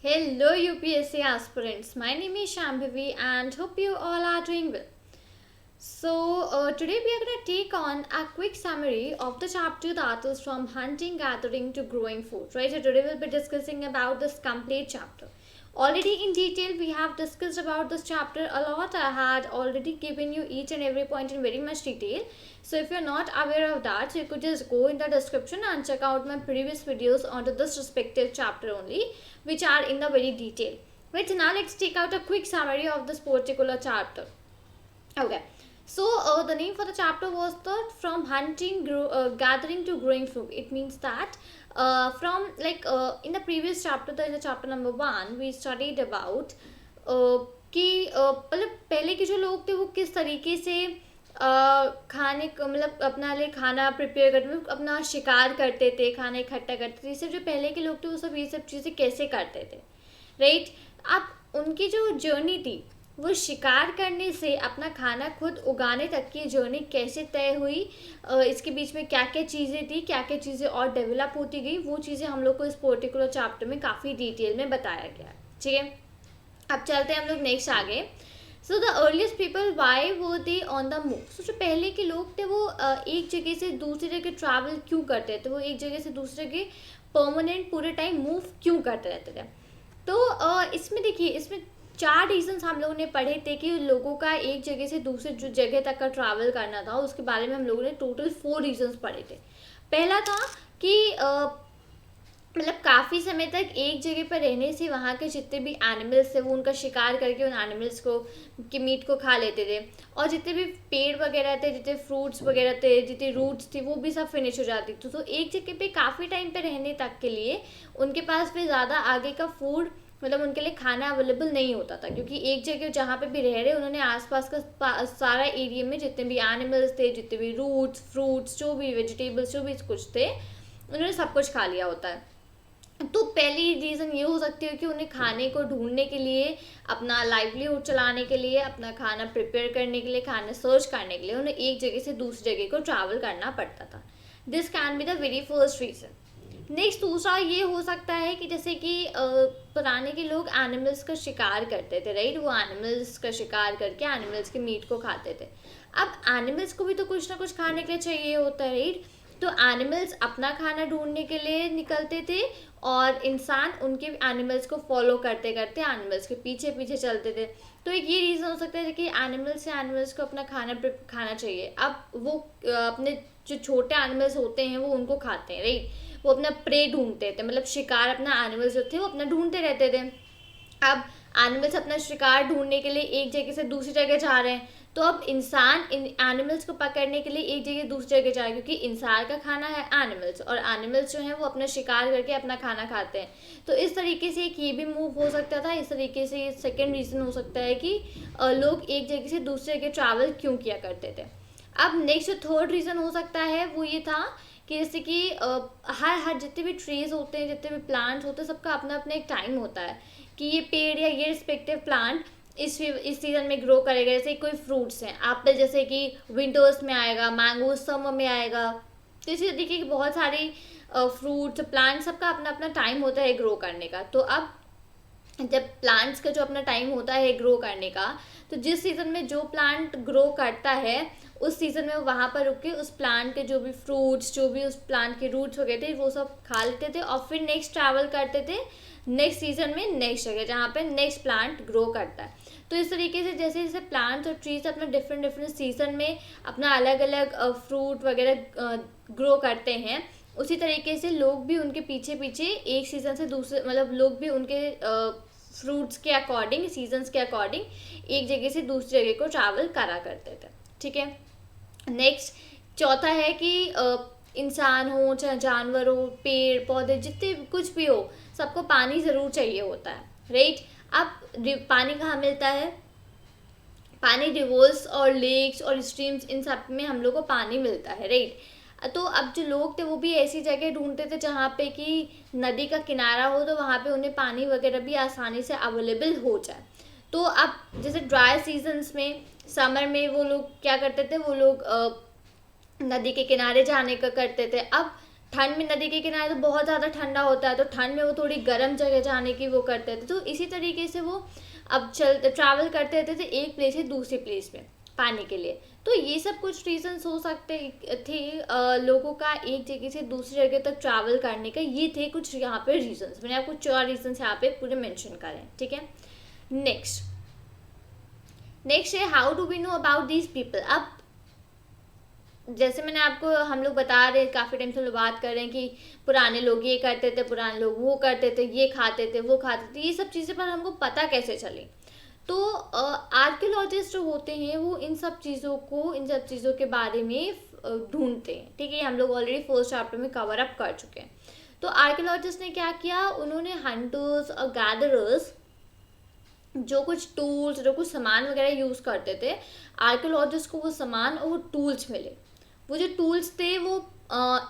Hello UPSC aspirants, my name is Shambhavi and hope you all are doing well. Today we are going to take on a quick summary of the chapter that is from hunting, gathering to growing food. Right, so today we'll be discussing about this complete chapter. Already in detail we have discussed about this chapter a lot. I had already given you each and every point in very much detail. So if you're not aware of that, so you could just go in the description and check out my previous videos onto this respective chapter only, which are in the very detail. Right, so now let's take out a quick summary of this particular chapter. Okay, so the name for the chapter was the from hunting, gathering to growing food. It means that in the previous chapter, in the chapter number 1, we studied about कि मतलब पहले के जो लोग थे वो किस तरीके से खाने को मतलब अपना लिए खाना प्रिपेयर करते अपना शिकार करते थे, खाना इकट्ठा करते थे। सिर्फ जो पहले के लोग थे वो सब ये सब चीज़ें कैसे करते थे, राइट। अब उनकी जो जर्नी थी वो शिकार करने से अपना खाना खुद उगाने तक की जर्नी कैसे तय हुई, इसके बीच में क्या क्या चीज़ें थी, क्या क्या चीज़ें और डेवलप होती गई, वो चीज़ें हम लोग को इस पर्टिकुलर चैप्टर में काफ़ी डिटेल में बताया गया है। ठीक है, अब चलते हैं हम लोग नेक्स्ट आगे। So the earliest people why वो दे ऑन द मूव। सो जो पहले के लोग थे वो एक जगह से दूसरी जगह ट्रैवल क्यों करते थे, वो एक जगह से दूसरी जगह परमानेंट पूरे टाइम मूव क्यों करते रहते थे। तो इसमें देखिए, इसमें 4 रीजंस हम लोगों ने पढ़े थे कि लोगों का एक जगह से दूसरे जो जगह तक का ट्रैवल करना था, उसके बारे में हम लोगों ने टोटल 4 रीजंस पढ़े थे। पहला था कि मतलब काफ़ी समय तक एक जगह पर रहने से वहाँ के जितने भी एनिमल्स थे वो उनका शिकार करके उन एनिमल्स को के मीट को खा लेते थे, और जितने भी पेड़ वगैरह थे, जितने फ्रूट्स वगैरह थे, जितनी रूट्स थी, वो भी सब फिनिश हो जाती थी। तो एक जगह पे काफ़ी टाइम पे रहने तक के लिए उनके पास फिर ज़्यादा आगे का फूड मतलब उनके लिए खाना अवेलेबल नहीं होता था, क्योंकि एक जगह जहाँ पे भी रह रहे उन्होंने आसपास का सारा एरिया में जितने भी एनिमल्स थे, जितने भी रूट्स फ्रूट्स जो भी वेजिटेबल्स जो भी कुछ थे, उन्होंने सब कुछ खा लिया होता है। तो पहली रीज़न ये हो सकती है कि उन्हें खाने को ढूंढने के लिए, अपना लाइवलीहुड चलाने के लिए, अपना खाना प्रिपेयर करने के लिए, खाना सर्च करने के लिए उन्हें एक जगह से दूसरी जगह को ट्रैवल करना पड़ता था। This can be the very first reason. Next दूसरा ये हो सकता है कि जैसे कि पुराने के लोग एनिमल्स का शिकार करते थे, राइट। वो एनिमल्स का शिकार करके एनिमल्स के मीट को खाते थे। अब एनिमल्स को भी तो कुछ ना कुछ खाने के लिए चाहिए होता है, राइट। तो एनिमल्स अपना खाना ढूंढने के लिए निकलते थे और इंसान उनके एनिमल्स को फॉलो करते करते एनिमल्स के पीछे पीछे चलते थे। तो एक ये रीज़न हो सकता है कि एनिमल्स को अपना खाना चाहिए। अब वो अपने जो छोटे एनिमल्स होते हैं वो उनको खाते हैं, राइट। वो अपना प्रे ढूंढते थे, मतलब शिकार अपना एनिमल्स जो थे वो अपना ढूंढते रहते थे। अब एनिमल्स अपना शिकार ढूंढने के लिए एक जगह से दूसरी जगह जा रहे हैं, तो अब इंसान इन एनिमल्स को पकड़ने के लिए एक जगह दूसरी जगह जाए, क्योंकि इंसान का खाना है एनिमल्स और एनिमल्स जो हैं वो अपना शिकार करके अपना खाना खाते हैं। तो इस तरीके से एक ये भी मूव हो सकता था। इस तरीके से सेकेंड रीज़न हो सकता है कि लोग एक जगह से दूसरी जगह ट्रैवल क्यों किया करते थे। अब नेक्स्ट जो थर्ड रीज़न हो सकता है वो ये था कि जैसे कि हर जितने भी ट्रीज होते हैं, जितने भी प्लांट्स होते हैं, सबका अपना अपना एक टाइम होता है कि ये पेड़ या ये रिस्पेक्टिव प्लांट इस सीज़न में ग्रो करेगा। जैसे कोई फ्रूट्स हैं, एप्पल जैसे कि विंटर्स में आएगा, मैंगो समर में आएगा। तो इसी तरीके की बहुत सारी फ्रूट्स प्लांट सबका अपना अपना टाइम होता है ग्रो करने का। तो अब जब प्लांट्स का जो अपना टाइम होता है ग्रो करने का, तो जिस सीज़न में जो प्लांट ग्रो करता है उस सीज़न में वो वहाँ पर रुक के उस प्लांट के जो भी फ्रूट्स, जो भी उस प्लांट के रूट्स वगैरह थे वो सब खा लेते थे और फिर नेक्स्ट ट्रैवल करते थे नेक्स्ट सीज़न में नेक्स्ट जगह जहाँ पे नेक्स्ट प्लांट ग्रो करता है। तो इस तरीके से जैसे जैसे प्लांट्स और ट्रीज अपना डिफरेंट डिफरेंट सीज़न में अपना अलग अलग फ्रूट वगैरह ग्रो करते हैं, उसी तरीके से लोग भी उनके पीछे पीछे एक सीज़न से दूसरे मतलब लोग भी उनके फ्रूट्स के अकॉर्डिंग, सीजन्स के अकॉर्डिंग एक जगह से दूसरी जगह को ट्रैवल करा करते थे। ठीक है, नेक्स्ट चौथा है कि इंसान हो चाहे जानवर हो, पेड़ पौधे जितने कुछ भी हो, सबको पानी ज़रूर चाहिए होता है, राइट। अब पानी कहाँ मिलता है? पानी रिवर्स और लेक्स और स्ट्रीम्स, इन सब में हम लोग को पानी मिलता है, राइट। तो अब जो लोग थे वो भी ऐसी जगह ढूंढते थे जहाँ पे कि नदी का किनारा हो, तो वहाँ पे उन्हें पानी वगैरह भी आसानी से अवेलेबल हो जाए। तो अब जैसे ड्राई सीजन्स में, समर में वो लोग क्या करते थे, वो लोग नदी के किनारे जाने का करते थे। अब ठंड में नदी के किनारे तो बहुत ज़्यादा ठंडा होता है, तो ठंड में वो थोड़ी गर्म जगह जाने की वो करते थे। तो इसी तरीके से वो अब ट्रैवल करते रहते थे एक प्लेस से दूसरी प्लेस में पाने के लिए। तो ये सब कुछ रीजंस हो सकते थे लोगों का एक जगह से दूसरी जगह तक ट्रैवल करने का। ये थे कुछ यहाँ पे रीजंस, मैंने आपको 4 रीजंस यहाँ पे पूरे मेंशन करें, ठीक है। नेक्स्ट है how do we know about these people. अब जैसे मैंने आपको, हम लोग बता रहे काफ़ी टाइम से हम लोग बात कर रहे हैं कि पुराने लोग ये करते थे, पुराने लोग वो करते थे, ये खाते थे, वो खाते थे, ये सब चीज़ें पर हमको पता कैसे चली। तो आर्कियोलॉजिस्ट जो होते हैं वो इन सब चीज़ों के बारे में ढूंढते हैं, ठीक है। हम लोग ऑलरेडी फर्स्ट चैप्टर में कवर अप कर चुके हैं। तो आर्कियोलॉजिस्ट ने क्या किया, उन्होंने हंटर्स और गैदरर्स जो कुछ टूल्स, जो कुछ सामान वगैरह यूज़ करते थे, आर्कियोलॉजिस्ट को वो सामान और वो टूल्स मिले। वो जो टूल्स थे वो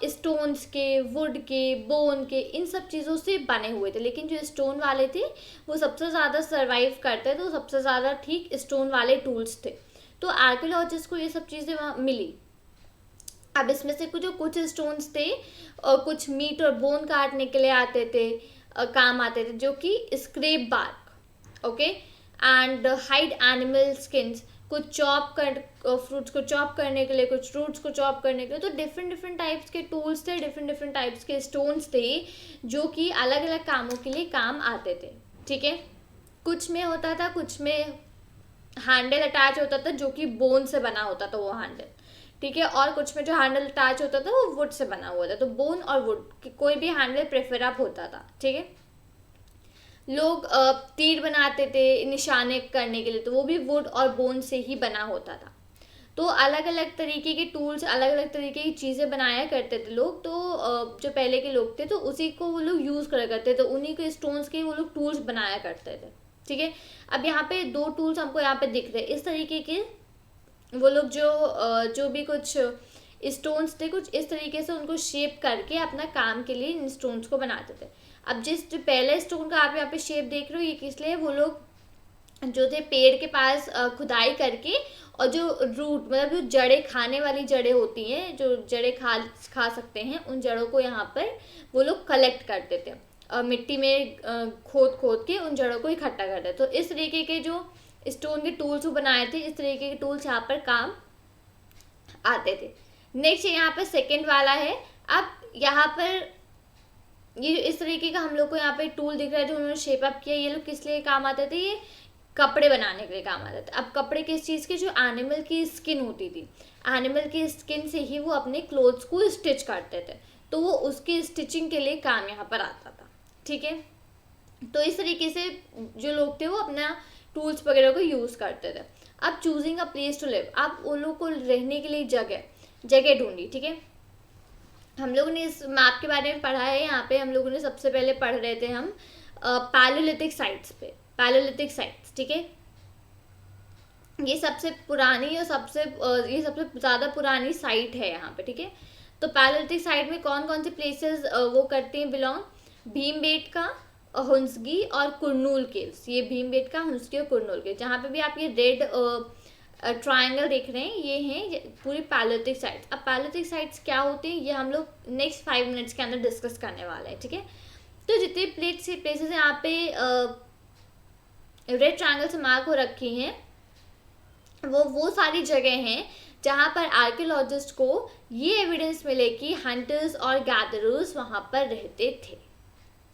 स्टोन्स के, वुड के, बोन के, इन सब चीज़ों से बने हुए थे। लेकिन जो स्टोन वाले थे वो सबसे ज़्यादा सर्वाइव करते थे, तो सबसे ज़्यादा ठीक स्टोन वाले टूल्स थे। तो आर्कियोलॉजिस्ट को ये सब चीज़ें वहाँ मिली। अब इसमें से कुछ स्टोन्स थे और कुछ मीट और बोन काटने के लिए आते थे, काम आते थे, जो कि scrape bark, okay, and hide animal skins, कुछ फ्रूट्स को चॉप करने के लिए, कुछ फ्रूट्स को चॉप करने के लिए। तो डिफरेंट टाइप्स के टूल्स थे, डिफरेंट टाइप्स के स्टोन्स थे, जो कि अलग अलग कामों के लिए काम आते थे, ठीक है। कुछ में होता था, कुछ में हैंडल अटैच होता था जो कि बोन से बना होता था वो हैंडल, ठीक है। और कुछ में जो हैंडल अटैच होता था वो वुड से बना हुआ था। तो बोन और वुड कोई भी हैंडल प्रेफर अप होता था, ठीक है। लोग तीर बनाते थे निशाने करने के लिए, तो वो भी वुड और बोन से ही बना होता था। तो अलग अलग तरीके के टूल्स, अलग अलग तरीके की चीज़ें बनाया करते थे लोग। तो जो पहले के लोग थे तो उसी को वो लोग यूज़ करा करते थे, उन्हीं के स्टोन्स के वो लोग टूल्स बनाया करते थे, ठीक है। अब यहाँ पे 2 टूल्स हमको यहाँ पे दिख रहे हैं इस तरीके के। वो लोग जो भी कुछ स्टोन्स थे, कुछ इस तरीके से उनको शेप करके अपना काम के लिए इन स्टोन्स को बनाते थे। अब जो पहले स्टोन का आप यहाँ पे शेप देख रहे हो, ये किस लिए, वो लोग जो थे पेड़ के पास खुदाई करके, और जो रूट मतलब जो जड़ें, खाने वाली जड़ें होती हैं, जो जड़ें खा सकते हैं, उन जड़ों को यहाँ पर वो लोग कलेक्ट करते थे, मिट्टी में खोद के उन जड़ों को इकट्ठा करते थे। तो इस तरीके के जो स्टोन के टूल्स बनाए थे, इस तरीके के टूल्स यहाँ पर काम आते थे। नेक्स्ट यहाँ पर सेकेंड वाला है। अब यहाँ पर ये इस तरीके का हम लोग को यहाँ पे टूल दिख रहा है जो उन्होंने शेप अप किया। ये लोग किस लिए काम आते थे, ये कपड़े बनाने के लिए काम आते थे। अब कपड़े किस चीज़ के, जो एनिमल की स्किन होती थी, एनिमल की स्किन से ही वो अपने क्लोथ्स को स्टिच करते थे, तो वो उसकी स्टिचिंग के लिए काम यहाँ पर आता था, ठीक है। तो इस तरीके से जो लोग थे वो अपना टूल्स वगैरह को यूज़ करते थे। अब choosing a place to live, अब उन लोग को रहने के लिए जगह ढूंढी, ठीक है। हम लोगों ने इस मैप के बारे में पढ़ा है। यहाँ पे हम लोगों ने सबसे पहले पढ़ रहे थे हम पैलियोलिथिक साइट्स पे, पैलियोलिथिक साइट्स, ठीक है। ये सबसे पुरानी और सबसे ज़्यादा पुरानी साइट है यहाँ पे, ठीक है। तो पैलियोलिथिक साइट में कौन कौन से प्लेसेस वो करते हैं बिलोंग, भीमबेटका, हुंसगी और कुरनूल केव्स। ये भीमबेटका, हुंसगी और कुरनूल केव्स, जहाँ पे भी आप ये रेड ट्रायंगल देख रहे हैं, ये हैं पूरी पैलियोलिथिक साइट्स। अब पैलियोलिथिक साइट्स क्या होती हैं ये हम लोग नेक्स्ट 5 मिनट्स के अंदर डिस्कस करने वाले हैं, ठीक है। तो जितने प्लेसेस यहाँ पे रेड ट्रायंगल से मार्क हो रखी हैं, वो सारी जगह हैं जहाँ पर आर्कियोलॉजिस्ट को ये एविडेंस मिले कि हंटर्स और गैदरर्स वहाँ पर रहते थे,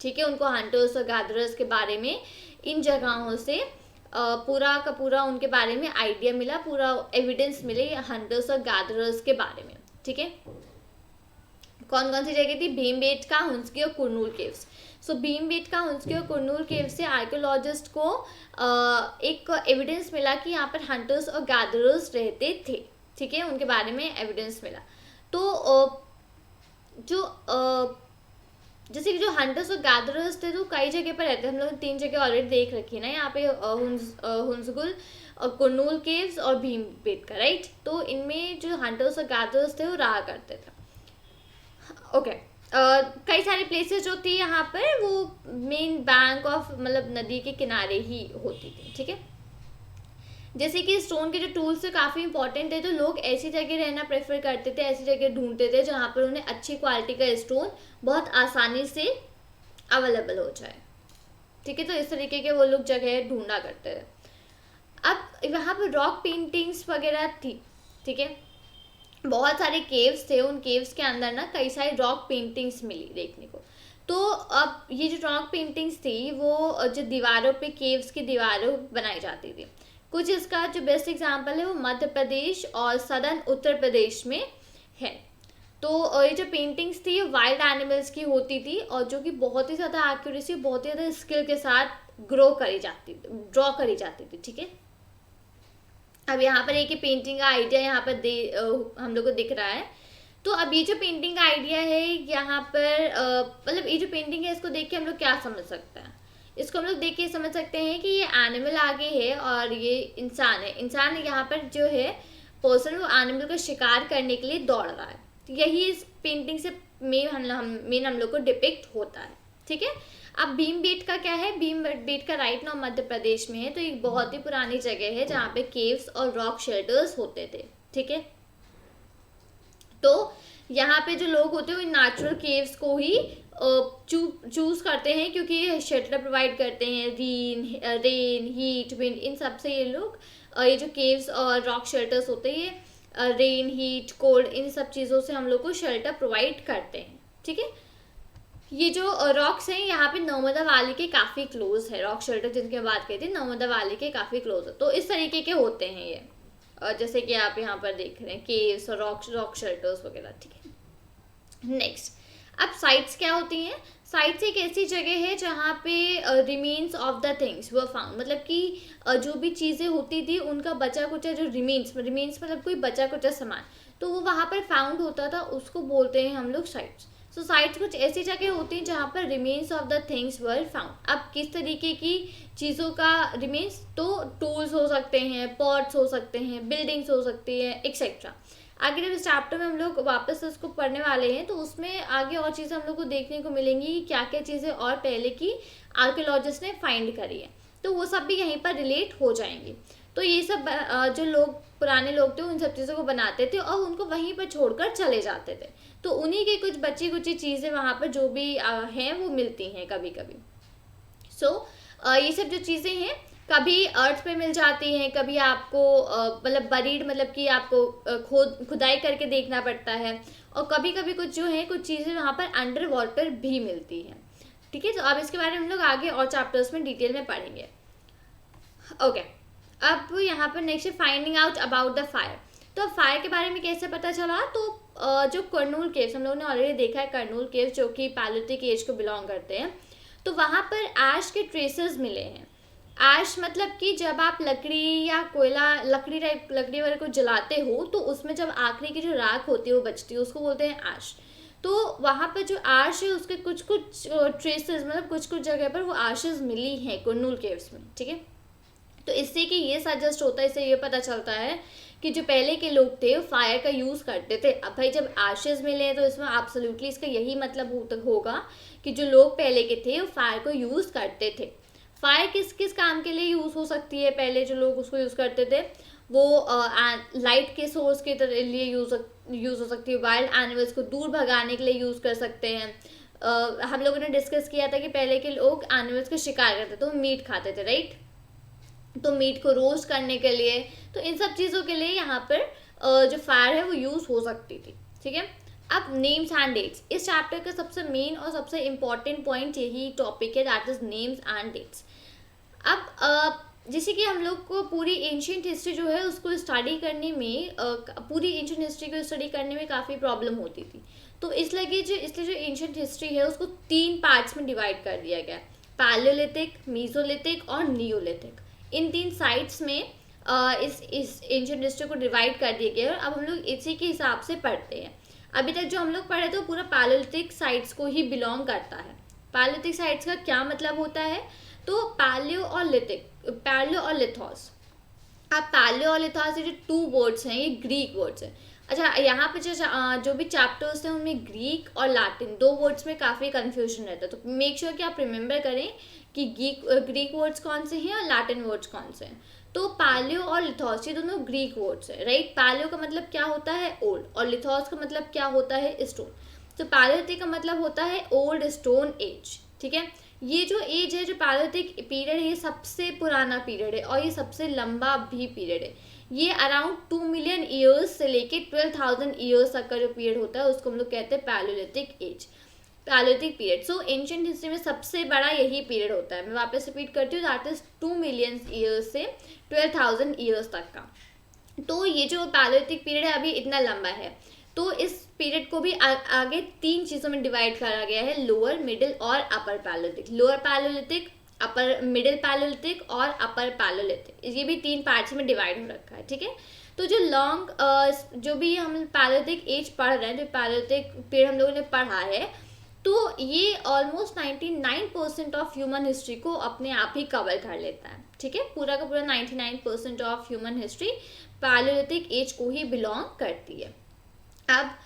ठीक है। उनको हंटर्स और गैदरर्स के बारे में इन जगहों से पूरा का पूरा उनके बारे में आइडिया मिला, पूरा एविडेंस मिले हंटर्स और गैदरर्स के बारे में, ठीक है। कौन कौन सी जगह थी, भीमबेटका, हुंसगी और कुरनूल केव्स। सो भीमबेटका, हुंसगी और कुरनूल केव्स से आर्कियोलॉजिस्ट को एक एविडेंस मिला कि यहाँ पर हंटर्स और गैदरर्स रहते थे, ठीक है। उनके बारे में एविडेंस मिला। तो जैसे कि जो हंटर्स और गैदरर्स थे तो कई जगह पर रहते हैं, हम लोग 3 जगह ऑलरेडी देख रखी है ना यहाँ पे, हुंसगुल, कुरनूल केव्स और भीमबेटका, राइट। तो इनमें जो हंटर्स और गैदरर्स थे वो रहा करते थे, ओके। कई सारी प्लेसेस जो थी यहाँ पर वो मेन बैंक ऑफ मतलब नदी के किनारे ही होती थी, ठीक है। जैसे कि स्टोन के जो टूल्स थे काफ़ी इंपॉर्टेंट थे, तो लोग ऐसी जगह रहना प्रेफर करते थे, ऐसी जगह ढूंढते थे जहाँ पर उन्हें अच्छी क्वालिटी का स्टोन बहुत आसानी से अवेलेबल हो जाए। ठीक है, तो इस तरीके के वो लोग जगह ढूंढा करते थे। अब वहाँ पर रॉक पेंटिंग्स वगैरह थी, ठीक है, बहुत सारे केव्स थे, उन केव्स के अंदर ना कई सारी रॉक पेंटिंग्स मिली देखने को। तो अब ये जो रॉक पेंटिंग्स थी वो जो दीवारों पे, केव्स की दीवारों बनाई जाती थी। कुछ इसका जो बेस्ट एग्जांपल है वो मध्य प्रदेश और सदर्न उत्तर प्रदेश में है। तो ये जो पेंटिंग्स थी ये वाइल्ड एनिमल्स की होती थी, और जो कि बहुत ही ज़्यादा एक्यूरेसी, बहुत ही ज़्यादा स्किल के साथ ड्रॉ करी जाती थी। ठीक है, अब यहाँ पर एक पेंटिंग का आइडिया यहाँ पर हम लोग को दिख रहा है। तो अब ये जो पेंटिंग का आइडिया है यहाँ पर मतलब ये जो पेंटिंग है इसको देख के हम लोग क्या समझ सकते हैं? इसको हम लोग देख के समझ सकते हैं कि ये एनिमल आगे है और ये इंसान है। इंसान यहाँ पर जो है पर्सन, वो एनिमल का शिकार करने के लिए दौड़ रहा है। तो यही इस पेंटिंग से मेन हम लोग को डिपिक्ट होता है। ठीक है, अब भीम बेट का क्या है? भीम बेट का राइट नाउ मध्य प्रदेश में है। तो एक बहुत ही पुरानी जगह है जहाँ पे केव्स और रॉक शेल्टर्स होते थे। ठीक है, तो यहाँ पे जो लोग होते हैं वो नेचुरल केव्स को ही चूज करते हैं, क्योंकि ये शेल्टर प्रोवाइड करते हैं। रेन, हीट, विंड, इन सब से ये लोग ये जो केव्स और रॉक शेल्टर्स होते हैं, ये रेन, हीट, कोल्ड, इन सब चीज़ों से हम लोग को शेल्टर प्रोवाइड करते हैं। ठीक है, ये जो रॉक्स हैं यहाँ पे नर्मदा वैली के काफ़ी क्लोज है। रॉक शेल्टर जिनकी बात की थी, नर्मदा वैली के काफ़ी क्लोज है। तो इस तरीके के होते हैं ये, जैसे कि आप यहाँ पर देख रहे हैं केव्स और रॉक शेल्टर्स वगैरह। ठीक है, नेक्स्ट, अब साइट्स क्या होती हैं? साइट्स एक ऐसी जगह है जहाँ पे remains of the things were found, मतलब कि जो भी चीज़ें होती थी उनका बचा कुचा जो रिमेन्स मतलब कोई बचा कुचा सामान, तो वो वहाँ पर फाउंड होता था, उसको बोलते हैं हम लोग साइट्स। सो साइट्स कुछ ऐसी जगह होती हैं जहाँ पर remains of the things were found. अब किस तरीके की चीज़ों का रिमेन्स? तो टूल्स हो सकते हैं, पॉट्स हो सकते हैं, बिल्डिंग्स हो सकती है, एक्सेट्रा। आगे जब इस चैप्टर में हम लोग वापस उसको पढ़ने वाले हैं तो उसमें आगे और चीज़ें हम लोग को देखने को मिलेंगी कि क्या क्या चीज़ें और पहले की आर्कियोलॉजिस्ट ने फाइंड करी है, तो वो सब भी यहीं पर रिलेट हो जाएंगी। तो ये सब जो लोग, पुराने लोग थे, उन सब चीज़ों को बनाते थे और उनको वहीं पर छोड़कर चले जाते थे। तो उन्हीं की कुछ बची कुची चीज़ें वहाँ पर जो भी हैं वो मिलती हैं कभी कभी। सो ये सब जो चीज़ें हैं कभी अर्थ पे मिल जाती हैं, कभी आपको मतलब बरीड, मतलब कि आपको खुदाई करके देखना पड़ता है, और कभी कभी कुछ जो है कुछ चीज़ें वहाँ पर अंडर वाटर भी मिलती हैं। ठीक है, तो अब इसके बारे में हम लोग आगे और चैप्टर्स में डिटेल में पढ़ेंगे। ओके, अब यहाँ पर next finding out about the fire. तो फायर के बारे में कैसे पता चला? तो जो कर्नूल केव्स हम लोगों ने ऑलरेडी देखा है, कर्नूल केव्स जो कि पैलेयोलिथिक एज को बिलोंग करते हैं, तो वहाँ पर ऐश के ट्रेसेस मिले हैं। ऐश मतलब कि जब आप लकड़ी या कोयला, लकड़ी वगैरह को जलाते हो तो उसमें जब आखिरी की जो राख होती है वो बचती है, उसको बोलते हैं ऐश। तो वहाँ पर जो ऐश है उसके कुछ कुछ ट्रेसेस, मतलब कुछ कुछ जगह पर वो ऐशेस मिली हैं कर्नूल केव्स में। ठीक है, तो इससे कि ये सजेस्ट होता है, इससे ये पता चलता है कि जो पहले के लोग थे वो फायर का यूज़ करते थे। अब भाई जब एशेस मिले हैं तो इसमें एब्सोल्युटली इसका यही मतलब होगा कि जो लोग पहले के थे वो फायर को यूज़ करते थे। फायर किस किस काम के लिए यूज़ हो सकती है? पहले जो लोग उसको यूज़ करते थे वो लाइट के सोर्स के लिए यूज़ हो सकती है, वाइल्ड एनिमल्स को दूर भगाने के लिए यूज़ कर सकते हैं। हम लोगों ने डिस्कस किया था कि पहले के लोग एनिमल्स का शिकार करते थे, वो मीट खाते थे, राइट? तो मीट को रोस्ट करने के लिए, तो इन सब चीज़ों के लिए यहाँ पर जो फायर है वो यूज़ हो सकती थी। ठीक है, अब नेम्स एंड डेट्स, इस चैप्टर का सबसे मेन और सबसे इम्पॉर्टेंट पॉइंट यही टॉपिक है, that is names and dates. अब जैसे कि हम लोग को पूरी एंशिएंट हिस्ट्री जो है उसको स्टडी करने में पूरी एंशिएंट हिस्ट्री को स्टडी करने में काफ़ी प्रॉब्लम होती थी, तो इसलिए जो एंशिएंट हिस्ट्री है उसको 3 पार्ट्स में डिवाइड कर दिया गया, पैलियोलिथिक, मीसोलिथिक और नियोलिथिक। इन 3 साइट्स में इस एंशिएंट हिस्ट्री को डिवाइड कर दिया गया है। अब हम लोग इसी के हिसाब से पढ़ते हैं। अभी तक जो हम लोग पढ़े थे पूरा पैलियोलिथिक साइट्स को ही बिलोंग करता है। पैलियोलिथिक साइट्स का क्या मतलब होता है? तो पैलियो और लिथोस। अब पैलियो और लिथोस ये जो 2 वर्ड्स हैं ये ग्रीक वर्ड्स हैं। अच्छा, यहाँ पे जो भी चैप्टर्स हैं उनमें ग्रीक और लैटिन दो वर्ड्स में काफ़ी कंफ्यूजन रहता है, तो मेक श्योर कि आप रिमेंबर करें कि ग्रीक वर्ड्स कौन से हैं और लैटिन वर्ड्स कौन से हैं। तो पैलियो और लिथोस ये दोनों ग्रीक वर्ड्स हैं, राइट। पैलियो का मतलब क्या होता है, ओल्ड, और लिथोस का मतलब क्या होता है, स्टोन। तो पैलियोलिथिक का मतलब होता है ओल्ड स्टोन एज, ठीक है। ये जो एज है, जो पैलियोलिथिक पीरियड है, ये सबसे पुराना पीरियड है और ये सबसे लंबा भी पीरियड है। ये अराउंड 2 मिलियन ईयर्स से लेके 12,000 ईयर्स तक का जो पीरियड होता है उसको हम लोग कहते हैं पैलियोलिथिक एज, पैलियोलिथिक पीरियड। सो एंशिएंट हिस्ट्री में सबसे बड़ा यही पीरियड होता है। मैं वापस रिपीट करती हूँ, दैट इज 2 मिलियन ईयर्स से 12,000 ईयर्स तक का। तो ये जो पैलियोलिथिक पीरियड है अभी इतना लंबा है, तो इस पीरियड को भी आगे 3 चीज़ों में डिवाइड करा गया है, लोअर, मिडिल और अपर Palaeolithic. Lower Palaeolithic, upper middle Palaeolithic और अपर पैलियोलिथिक, ये भी 3 पार्ट्स में डिवाइड हो रखा है, ठीक है। तो जो लॉन्ग जो भी हम पैलियोलिथिक एज पढ़ रहे हैं, जो पैलियोलिथिक पीरियड हम लोगों ने पढ़ा है, तो ये ऑलमोस्ट 99% ऑफ ह्यूमन हिस्ट्री को अपने आप ही कवर कर लेता है, ठीक है। पूरा का पूरा 99% of human history palaeolithic age को ही बिलोंग करती है। अब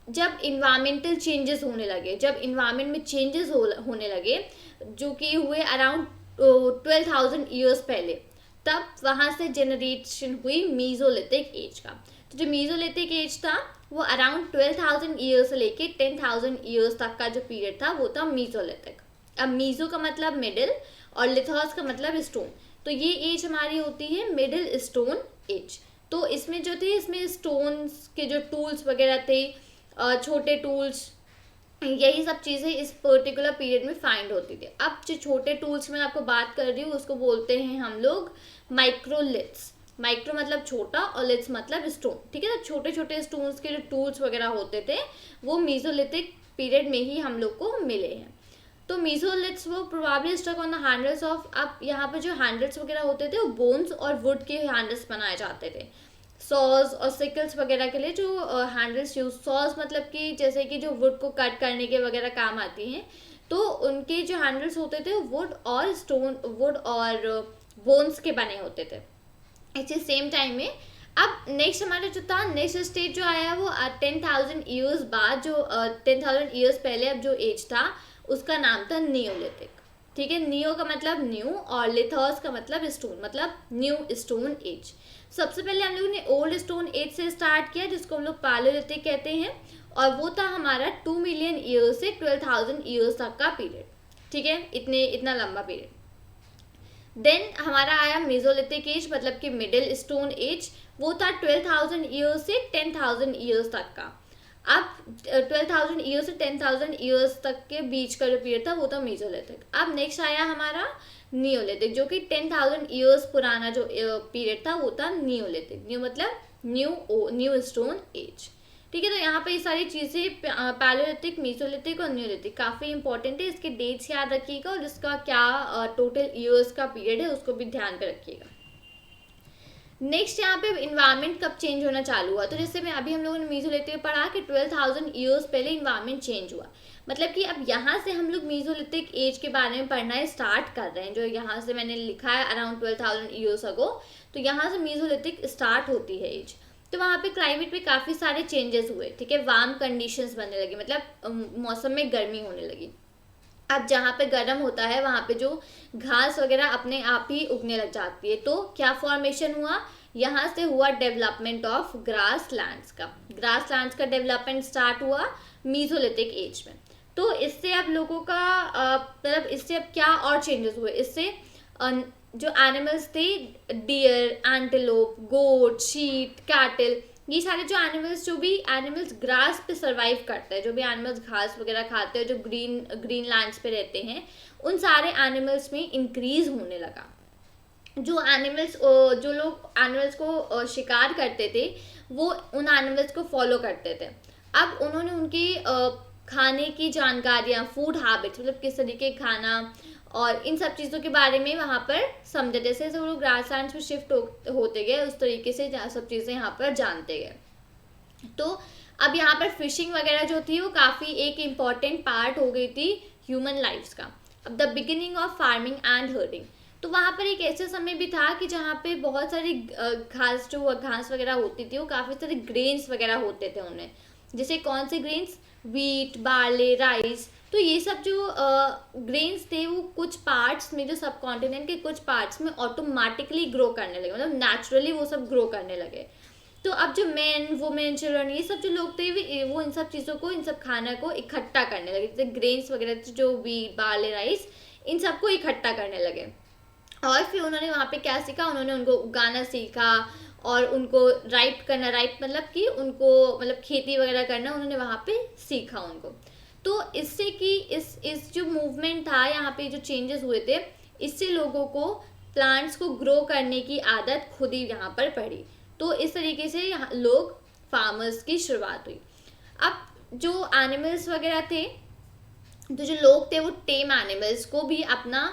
जब इन्वायरमेंटल चेंजेस होने लगे, जब इन्वायरमेंट में चेंजेस होने लगे, जो कि हुए अराउंड 12,000 ईयर्स पहले, तब वहाँ से जनरेशन हुई मीजोलिथिक एज का। तो जो मीजोलिथिक एज था वो अराउंड 12,000 ईयर्स से लेके 10,000 ईयर्स तक का जो पीरियड था वो था मीजोलिथिक। अब मीजो का मतलब मिडिल और लिथोस का मतलब स्टोन, तो ये एज हमारी होती है मिडिल स्टोन एज। तो इसमें जो थे, इसमें स्टोन्स के जो टूल्स वगैरह थे, छोटे टूल्स, यही सब चीज़ें इस पर्टिकुलर पीरियड में फाइंड होती थी। अब जो छोटे टूल्स में आपको बात कर रही हूँ उसको बोलते हैं हम लोग माइक्रोलिथ्स। माइक्रो मतलब छोटा और लिथ्स मतलब स्टोन, ठीक है। तो छोटे छोटे स्टोन्स के जो टूल्स वगैरह होते थे वो मीजोलिथिक पीरियड में ही हम लोग को मिले हैं। तो मीजोलिथ्स वो probably stuck on the handles of, अब यहाँ पे जो हैंडल्स वगैरह होते थे वो बोन्स और वुड के हैंडल्स बनाए जाते थे। सॉज और सिकल्स वगैरह के लिए जो हैंडल्स यूज, सॉज मतलब कि जैसे कि जो वुड को कट करने के वगैरह काम आती हैं, तो उनके जो हैंडल्स होते थे वुड और स्टोन, वुड और बोन्स के बने होते थे। इसी सेम टाइम में अब नेक्स्ट हमारा जो था, नेक्स्ट स्टेज जो आया वो 10,000 ईयर्स बाद, जो 10,000 ईयर्स पहले अब जो एज था उसका नाम था नियोलिथिक, ठीक है। नियो का मतलब न्यू और लिथोस का मतलब स्टोन, मतलब न्यू स्टोन एज। सबसे पहले हम लोगों ने ओल्ड स्टोन एज से स्टार्ट किया जिसको हम लोग पैलियोलिथिक कहते हैं, और वो था हमारा 2 मिलियन ईयर्स से 12,000 ईयर्स तक का पीरियड, ठीक है, इतना लंबा पीरियड। देन हमारा आया मेसोलिथिक एज, मतलब कि मिडिल स्टोन एज, वो था 12,000 ईयर्स से 10,000 ईयर्स तक का। अब 12,000 ईयर्स से 10,000 ईयर्स तक के बीच का जो पीरियड था वो था मेसोलिथिक। अब नेक्स्ट आया हमारा नियोलिथिक, जो कि 10,000 ईयर्स पुराना जो पीरियड था वो था नियोलिथिक। न्यू मतलब न्यू स्टोन एज, ठीक है। तो यहाँ पे ये सारी चीज़ें पैलियोलिथिक, मेसोलिथिक और नियोलिथिक काफ़ी इंपॉर्टेंट है, इसके डेट्स याद रखिएगा और इसका क्या टोटल ईयर्स का पीरियड है उसको भी ध्यान पे रखिएगा। नेक्स्ट यहाँ पे इन्वायरमेंट कब चेंज होना चालू हुआ, तो जैसे मैं अभी हम लोगों ने मेसोलिथिक में पढ़ा कि 12,000 ईयर्स पहले इन्वायरमेंट चेंज हुआ, मतलब कि अब यहाँ से हम लोग मेसोलिथिक एज के बारे में पढ़ना स्टार्ट कर रहे हैं। जो यहाँ से मैंने लिखा है अराउंड 12,000 ईयर्स अगो, तो यहाँ से मेसोलिथिक स्टार्ट होती है एज। तो वहाँ पे क्लाइमेट में काफ़ी सारे चेंजेस हुए, ठीक है। वार्म कंडीशंस बनने लगी, मतलब मौसम में गर्मी होने लगी। अब जहाँ पे गर्म होता है वहाँ पे जो घास वगैरह अपने आप ही उगने लग जाती है, तो क्या फॉर्मेशन हुआ, यहाँ से हुआ डेवलपमेंट ऑफ ग्रास लैंड्स का। ग्रास लैंड्स का डेवलपमेंट स्टार्ट हुआ मेसोलिथिक एज में। तो इससे अब लोगों का मतलब इससे अब क्या और चेंजेस हुए, इससे जो एनिमल्स थे, डियर, एंटेलोप, गोट, शीप, कैटल, ये सारे जो एनिमल्स ग्रास पे सर्वाइव करते हैं, जो भी एनिमल्स घास वगैरह खाते हैं, जो ग्रीन लैंड्स पे रहते हैं, उन सारे एनिमल्स में इंक्रीज होने लगा। जो लोग एनिमल्स को शिकार करते थे वो उन एनिमल्स को फॉलो करते थे। अब उन्होंने उनकी खाने की जानकारियाँ, फूड हैबिट्स, मतलब किस तरीके खाना और इन सब चीज़ों के बारे में वहाँ पर समझे। जैसे जैसे वो लोग ग्रासलैंड्स में शिफ्ट होते गए उस तरीके से सब चीज़ें यहाँ पर जानते गए। तो अब यहाँ पर फिशिंग वगैरह जो थी वो काफ़ी एक इम्पॉर्टेंट पार्ट हो गई थी ह्यूमन लाइफ्स का। अब the beginning of farming and herding, तो वहाँ पर एक ऐसा समय भी था कि जहाँ पे बहुत सारी घास वगैरह होती थी, वो काफ़ी सारे ग्रेन्स वगैरह होते थे उन्हें, जैसे कौन से ग्रेन्स, वीट, बार्ले, राइस। तो ये सब जो ग्रेन्स थे वो कुछ पार्ट्स में, जो सब कॉन्टिनेंट के कुछ पार्ट्स में ऑटोमेटिकली ग्रो करने लगे, मतलब नेचुरली वो सब ग्रो करने लगे। तो अब जो मैन, वुमेन, चिल्ड्रन, ये सब जो लोग थे वो इन सब चीज़ों को, इन सब खाना को इकट्ठा करने लगे, जैसे ग्रेन्स वगैरह जो वीट, बार्ले, राइस, इन सबको इकट्ठा करने लगे। और फिर उन्होंने वहाँ पे क्या सीखा, उन्होंने उनको उगाना सीखा और उनको राइप करना, राइप मतलब कि उनको, मतलब खेती वगैरह करना उन्होंने वहाँ पे सीखा उनको। तो इससे कि इस जो मूवमेंट था यहाँ पे, जो चेंजेस हुए थे, इससे लोगों को प्लांट्स को ग्रो करने की आदत खुद ही यहाँ पर पड़ी। तो इस तरीके से यहाँ लोग फार्मर्स की शुरुआत हुई। अब जो एनिमल्स वगैरह थे, तो जो लोग थे वो टेम एनिमल्स को भी अपना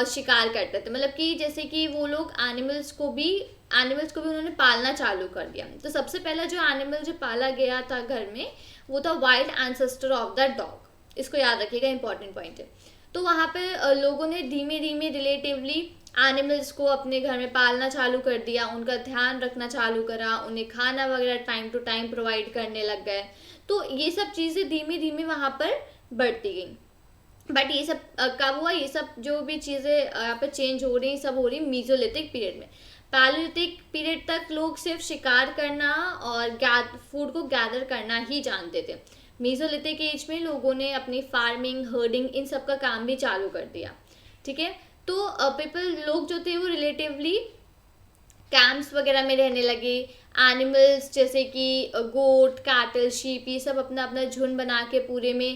शिकार करते थे, मतलब कि जैसे कि वो लोग एनिमल्स को भी उन्होंने पालना चालू कर दिया। तो सबसे पहला जो एनिमल जो पाला गया था घर में, वो था wild ancestor of the dog. इसको याद रखिएगा, इंपॉर्टेंट पॉइंट है। तो वहाँ पे लोगों ने धीमे धीमे रिलेटिवली एनिमल्स को अपने घर में पालना चालू कर दिया, उनका ध्यान रखना चालू करा, उन्हें खाना वगैरह टाइम टू टाइम प्रोवाइड करने लग गए। तो ये सब चीज़ें धीमे धीमे वहाँ पर बढ़ती गई। बट ये सब कब हुआ, ये सब जो भी चीज़ें यहाँ पर चेंज हो रही, सब हो रही मीजोलिथिक पीरियड में। पैलियोलिथिक पीरियड तक लोग सिर्फ शिकार करना और फूड को गैदर करना ही जानते थे। मीजोलिथिक एज में लोगों ने अपनी फार्मिंग, हर्डिंग, इन सब का काम भी चालू कर दिया। ठीक है, तो लोग जो थे वो रिलेटिवली कैंप्स वगैरह में रहने लगे। एनिमल्स जैसे कि गोट, कैटल, शीप, ये सब अपना अपना झुंड बना के पूरे में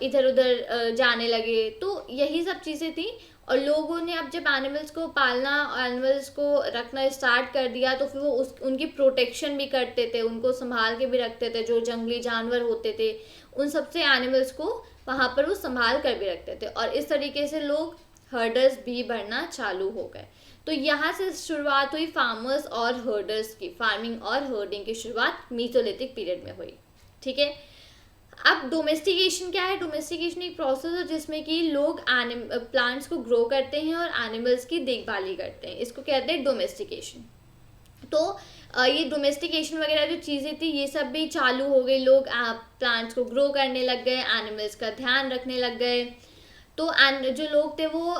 इधर उधर जाने लगे। तो यही सब चीज़ें थी। और लोगों ने अब जब एनिमल्स को पालना, एनिमल्स को रखना स्टार्ट कर दिया, तो फिर वो उनकी प्रोटेक्शन भी करते थे, उनको संभाल के भी रखते थे। जो जंगली जानवर होते थे उन सबसे एनिमल्स को वहाँ पर वो संभाल कर भी रखते थे। और इस तरीके से लोग हर्डर्स भी बढ़ना चालू हो गए। तो यहाँ से शुरुआत हुई फार्मर्स और हर्डर्स की, फार्मिंग और हर्डिंग की शुरुआत मीसोलिथिक पीरियड में हुई। ठीक है, अब डोमेस्टिकेशन क्या है? डोमेस्टिकेशन एक प्रोसेस है जिसमें कि लोग प्लांट्स को ग्रो करते हैं और एनिमल्स की देखभाली करते हैं, इसको कहते हैं डोमेस्टिकेशन। तो ये डोमेस्टिकेशन वगैरह जो चीज़ें थी, ये सब भी चालू हो गई। लोग प्लांट्स को ग्रो करने लग गए, एनिमल्स का ध्यान रखने लग गए। तो जो लोग थे वो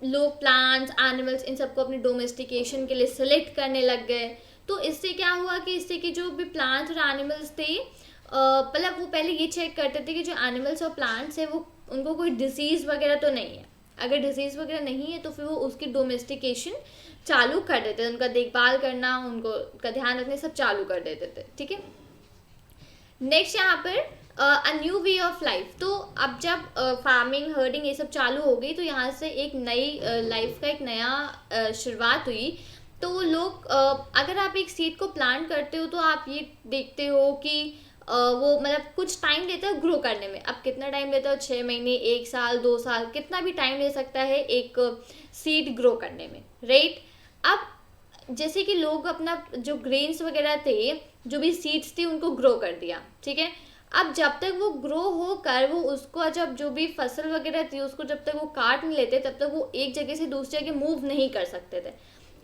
लोग प्लांट्स, एनिमल्स, इन सबको अपने डोमेस्टिकेशन के लिए सेलेक्ट करने लग गए। तो इससे क्या हुआ कि इससे कि जो भी प्लांट्स और एनिमल्स थे, मतलब वो पहले ये चेक करते थे कि जो एनिमल्स और प्लांट्स है वो, उनको कोई डिजीज़ वगैरह तो नहीं है। अगर डिजीज़ वगैरह नहीं है तो फिर वो उसकी डोमेस्टिकेशन चालू कर देते थे, उनका देखभाल करना, उनका ध्यान रखने सब चालू कर देते थे। ठीक है, नेक्स्ट यहाँ पर a new way of life. तो अब जब फार्मिंग, हर्डिंग ये सब चालू हो गई, तो यहाँ से एक नई लाइफ का एक नया शुरुआत हुई। तो लोग अगर आप एक सीड को प्लांट करते हो तो आप ये देखते हो कि वो मतलब कुछ टाइम लेता है ग्रो करने में। अब कितना टाइम लेता है? 6 महीने, 1 साल, 2 साल, कितना भी टाइम ले सकता है एक सीड ग्रो करने में, राइट। अब जैसे कि लोग अपना जो ग्रेन्स वगैरह थे, जो भी सीड्स थी, उनको ग्रो कर दिया। ठीक है, अब जब तक वो ग्रो होकर वो उसको, जब जो भी फसल वगैरह थी उसको जब तक वो काट नहीं लेते, तब तक वो एक जगह से दूसरी जगह मूव नहीं कर सकते थे।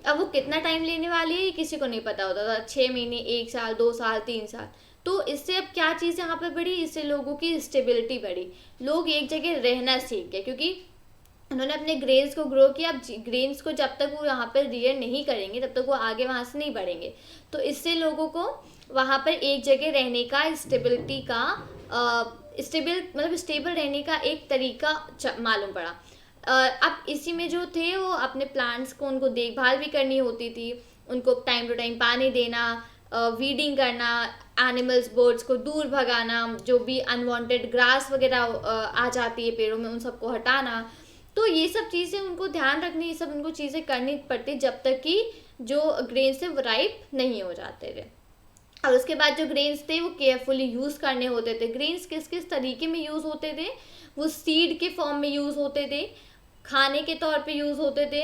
अब वो कितना टाइम लेने वाली है ये किसी को नहीं पता होता था, 6 महीने, 1 साल, 2 साल, 3 साल। तो इससे अब क्या चीज़ यहाँ पर बढ़ी? इससे लोगों की स्टेबिलिटी बढ़ी, लोग एक जगह रहना सीख गए, क्योंकि उन्होंने अपने ग्रेन्स को ग्रो किया। अब ग्रेन्स को जब तक वो यहाँ पर रियर नहीं करेंगे तब तक वो आगे वहाँ से नहीं बढ़ेंगे। तो इससे लोगों को वहाँ पर एक जगह रहने का, स्टेबिलिटी का, स्टेबल रहने का एक तरीका मालूम पड़ा। अब इसी में जो थे वो अपने प्लांट्स को, उनको देखभाल भी करनी होती थी, उनको टाइम टू टाइम पानी देना, वीडिंग करना, एनिमल्स, बर्ड्स को दूर भगाना, जो भी अनवांटेड ग्रास वगैरह आ जाती है पेड़ों में उन सबको हटाना। तो ये सब चीज़ें उनको ध्यान रखनी, ये सब उनको चीज़ें करनी पड़ती जब तक कि जो ग्रेन्स थे वो राइप नहीं हो जाते थे। और उसके बाद जो ग्रेन्स थे वो केयरफुली यूज़ करने होते थे। ग्रेन्स किस किस तरीके में यूज़ होते थे? वो सीड के फॉर्म में यूज़ होते थे, खाने के तौर पे यूज़ होते थे,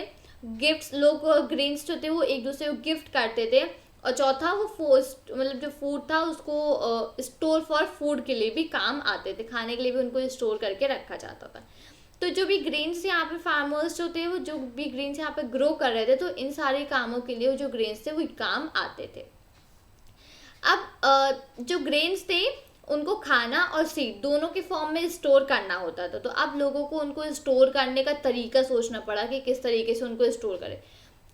गिफ्ट्स, लोग ग्रेन्स जो थे वो एक दूसरे को गिफ्ट करते थे। और चौथा, वो जो फूड था उसको स्टोर फॉर फूड के लिए भी काम आते थे, खाने के लिए भी उनको स्टोर करके रखा जाता था। तो जो भी ग्रेन्स यहाँ पे फार्मर्स जो थे वो जो भी ग्रेन्स यहाँ पे ग्रो कर रहे थे, तो इन सारे कामों के लिए वो जो ग्रेन्स थे वो काम आते थे। अब जो ग्रेन्स थे उनको खाना और सीड दोनों के फॉर्म में स्टोर करना होता था, तो अब लोगों को उनको स्टोर करने का तरीका सोचना पड़ा कि किस तरीके से उनको स्टोर करें।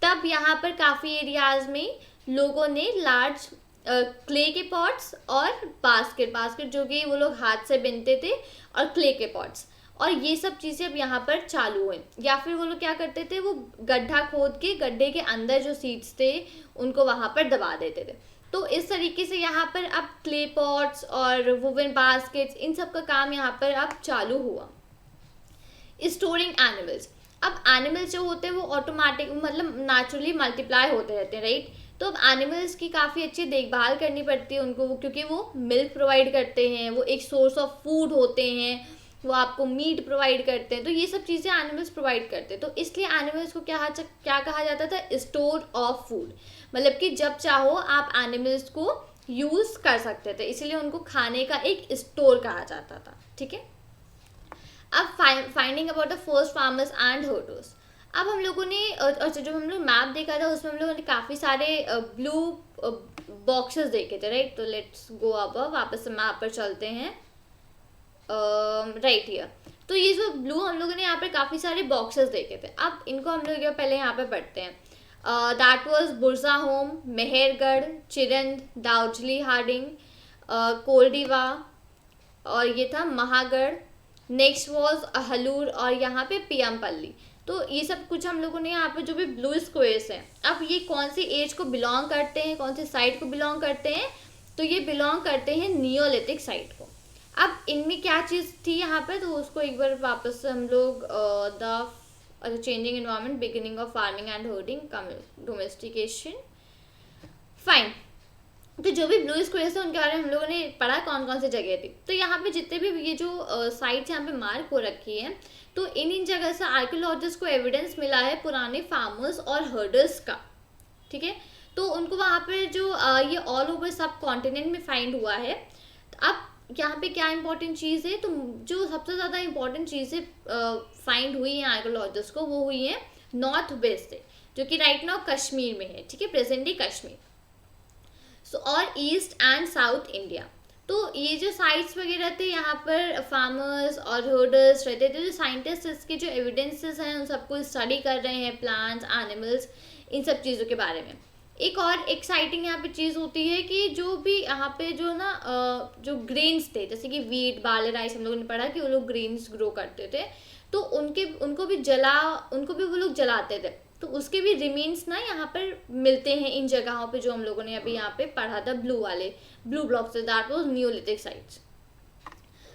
तब यहाँ पर काफ़ी एरियाज़ में लोगों ने लार्ज क्ले के पॉट्स और बास्केट जो कि वो लोग हाथ से बिनते थे, और क्ले के पॉट्स, और ये सब चीज़ें अब यहाँ पर चालू हुई। या फिर वो लोग क्या करते थे, वो गड्ढा खोद के गड्ढे के अंदर जो सीड्स थे उनको वहाँ पर दबा देते थे। तो इस तरीके से यहाँ पर अब क्ले पॉट्स और वुवन बास्केट्स इन सब का काम यहाँ पर अब चालू हुआ। स्टोरिंग एनिमल्स, अब एनिमल्स जो होते हैं वो ऑटोमेटिक मतलब नेचुरली मल्टीप्लाई होते रहते हैं, राइट। तो अब एनिमल्स की काफ़ी अच्छी देखभाल करनी पड़ती है उनको, क्योंकि वो मिल्क प्रोवाइड करते हैं, वो एक सोर्स ऑफ फूड होते हैं, वो आपको मीट प्रोवाइड करते हैं, तो ये सब चीज़ें एनिमल्स प्रोवाइड करते हैं। तो इसलिए एनिमल्स को क्या कहा जाता था, स्टोर ऑफ फूड, मतलब कि जब चाहो आप एनिमल्स को यूज़ कर सकते थे, इसलिए उनको खाने का एक स्टोर कहा जाता था, ठीक है। अब finding about the first farmers and herders. अब हम लोगों ने अच्छा जो हम लोग मैप देखा था उसमें हम लोगों ने काफ़ी सारे ब्लू बॉक्सेस देखे थे, राइट। तो लेट्स गो अब वापस से मैप पर चलते हैं, राइट हियर। तो ये जो ब्लू हम लोगों ने यहाँ पर काफ़ी सारे बॉक्सेस देखे थे, अब इनको हम लोग पहले यहाँ पे पढ़ते हैं। दैट वाज बुरज़ाहोम, मेहरगढ़, चिरंद, दाउजली हार्डिंग, कोल्डिवा, और ये था महागढ़। नेक्स्ट वाज हलूर, और यहाँ पे पियमपल्ली। तो ये सब कुछ हम लोगों ने यहाँ पे जो भी ब्लू स्क्वेयर्स हैं, अब ये कौन सी एज को बिलोंग करते हैं, कौन सी साइड को बिलोंग करते हैं, तो ये बिलोंग करते हैं नियोलिथिक साइड को। अब इनमें क्या चीज़ थी यहाँ पे, तो उसको एक बार वापस से हम लोग the changing environment, beginning of farming and herding, domestication, fine. तो जो भी ब्लू स्क्वेयर्स है उनके बारे में हम लोगों ने पढ़ा कौन कौन सी जगह थी। तो यहाँ पे जितने भी ये जो साइट्स यहाँ पे मार्क हो रखी है, तो इन जगह से आर्कियोलॉजिस्ट को एविडेंस मिला है पुराने फार्मर्स और हर्डर्स का, ठीक है। तो उनको वहाँ पे जो ये ऑल ओवर सब कॉन्टिनेंट में फाइंड हुआ है। अब यहाँ पे क्या इंपॉर्टेंट चीज़ है, तो जो सबसे ज़्यादा इंपॉर्टेंट चीज़ें फाइंड हुई हैं आर्कियोलॉजिस्ट को, वो हुई है नॉर्थ वेस्ट से, जो कि राइट नाउ कश्मीर में है, ठीक है, प्रेजेंटली कश्मीर। और ईस्ट एंड साउथ इंडिया। तो ये जो साइट्स वगैरह थे यहाँ पर फार्मर्स और हर्डर्स रहते थे, जो साइंटिस्ट इसके जो एविडेंसेस हैं उन सबको स्टडी कर रहे हैं, प्लांट्स, एनिमल्स, इन सब चीज़ों के बारे में। एक और एक्साइटिंग यहाँ पे चीज़ होती है कि जो भी यहाँ पे जो ना जो ग्रेन्स थे, जैसे कि वीट, बार्ले, राइस, हम लोगों ने पढ़ा कि वो लोग ग्रेन्स ग्रो करते थे, तो उनको भी वो लोग जलाते थे, तो उसके भी रिमेन्स ना यहाँ पर मिलते हैं इन जगहों पे जो हम लोगों ने अभी यहाँ पे पढ़ा था, ब्लू ब्लॉक से, दैट वाज नियोलिथिक साइट्स।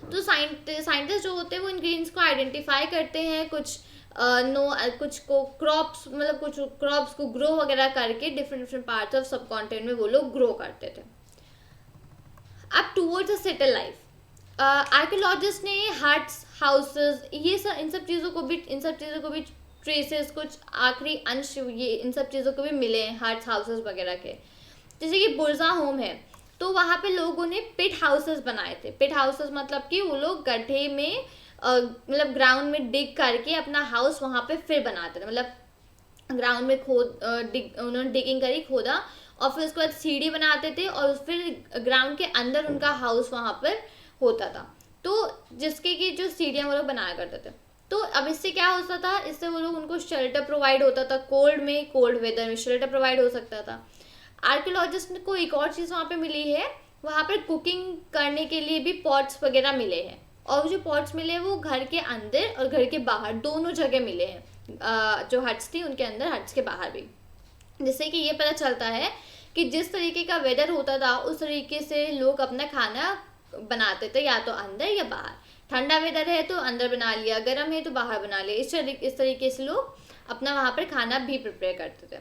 तो साइंटिस्ट जो होते हैं वो इन ग्रेन्स को आइडेंटिफाई करते हैं, कुछ को क्रॉप्स को ग्रो वगैरह करके डिफरेंट पार्ट्स ऑफ सब कॉन्टिनेंट में वो लोग ग्रो करते थे। अब towards a settle life, archaeologist ने हट्स, हाउसेस, इन सब चीज़ों को भी ट्रेसेस, कुछ आखिरी अंश ये इन सब चीज़ों को भी मिले हैं, हट्स, हाउसेस वगैरह के। जैसे कि बुरज़ाहोम है, तो वहाँ पे लोगों ने पिट हाउसेस बनाए थे। पिट हाउसेस मतलब कि वो लोग गड्ढे में मतलब ग्राउंड में डिग करके अपना हाउस वहाँ पे फिर बनाते थे, मतलब ग्राउंड में उन्होंने डिगिंग करी, खोदा, और फिर उसके बाद सीढ़ी बनाते थे, और फिर ग्राउंड के अंदर उनका हाउस वहाँ पर होता था, तो जिसके की जो सीढ़ियाँ वो लोग बनाया करते थे। तो अब इससे क्या होता था, इससे वो लोग उनको शेल्टर प्रोवाइड होता था, कोल्ड वेदर में शेल्टर प्रोवाइड हो सकता था। आर्कियोलॉजिस्ट को एक और चीज़ वहाँ पे मिली है, वहाँ पर कुकिंग करने के लिए भी पॉट्स वगैरह मिले हैं, और जो पॉट्स मिले हैं वो घर के अंदर और घर के बाहर दोनों जगह मिले हैं, जो हट्स थी उनके अंदर, हट्स के बाहर भी, जिससे कि ये पता चलता है कि जिस तरीके का वेदर होता था उस तरीके से लोग अपना खाना बनाते थे, या तो अंदर या बाहर। ठंडा वेदर है तो अंदर बना लिया, गर्म है तो बाहर बना लिया, इस तरीके से लोग अपना वहाँ पर खाना भी प्रिपेयर करते थे।